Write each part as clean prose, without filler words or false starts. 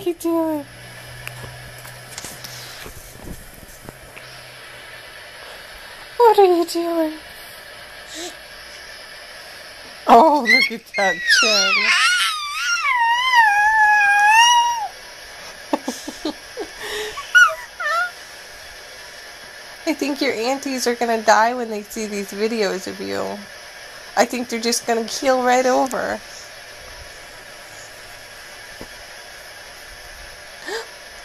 are you doing? What are you doing? Oh, look at that chin. I think your aunties are gonna die when they see these videos of you. I think they're just gonna keel right over.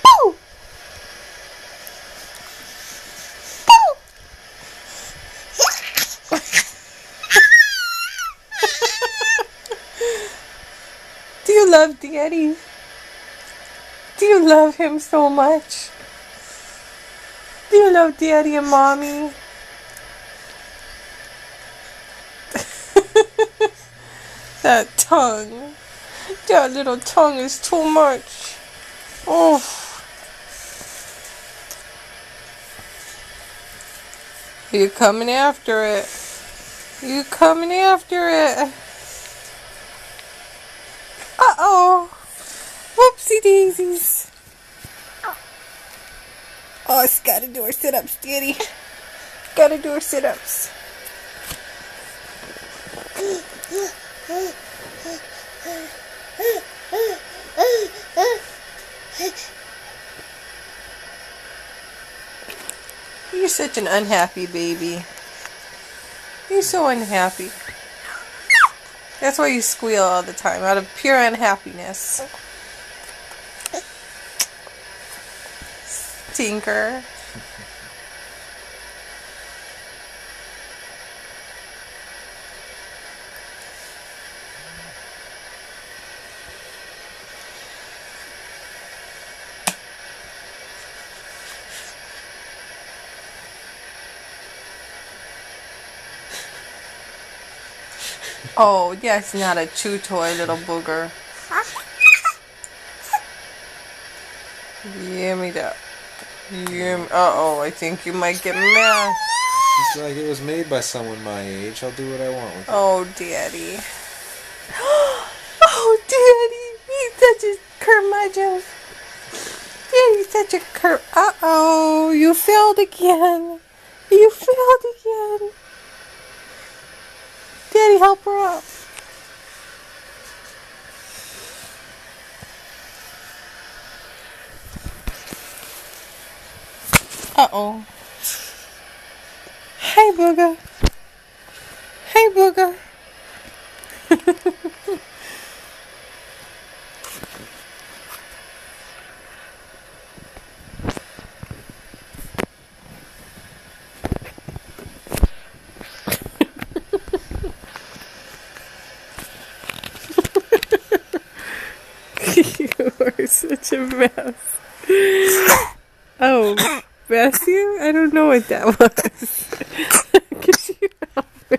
Boo! Boo! Do you love Daddy? Do you love him so much? Do you love Daddy and Mommy? That tongue. That little tongue is too much. Oh. You coming after it. You coming after it. Uh-oh. Whoopsie daisies. Oh, it's gotta do her sit-ups, Daddy. Gotta do her sit-ups. You're such an unhappy baby. You're so unhappy. That's why you squeal all the time, out of pure unhappiness. Stinker. Oh, that's not a chew toy, little booger. Yummy duck. Uh-oh, I think you might get mad. It's like it was made by someone my age. I'll do what I want with it. Oh, Daddy. Oh, Daddy. He's such a curmudgeon. Daddy's such a Uh-oh, you failed again. You failed again. Daddy, help her up. Uh-oh. Hey, Booger. Hey, Booger. You are such a mess. Oh, Matthew? I don't know what that was. Could you help me?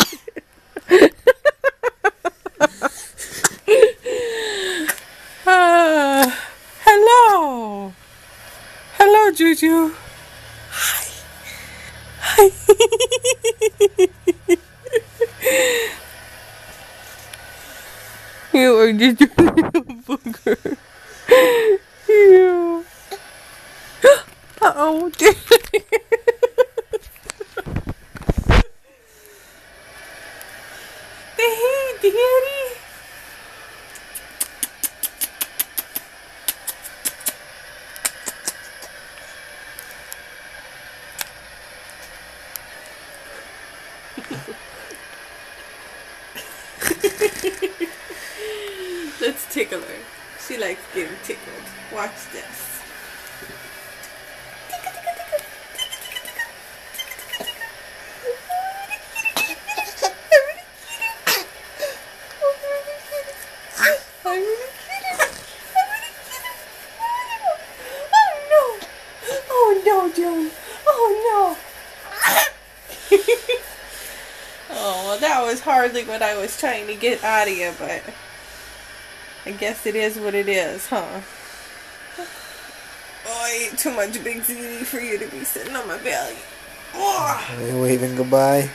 Hello. Hello, Juju. Hi. Hi. You are just a little booger. You. Uh-oh. Hey, Daddy. Let's tickle her. She likes getting tickled. Watch this. Oh no, Joan. Oh no. Oh, well, that was hardly what I was trying to get out of you, but I guess it is what it is, huh? Oh, I ate too much Big Ziti for you to be sitting on my belly. Oh. Are you waving goodbye?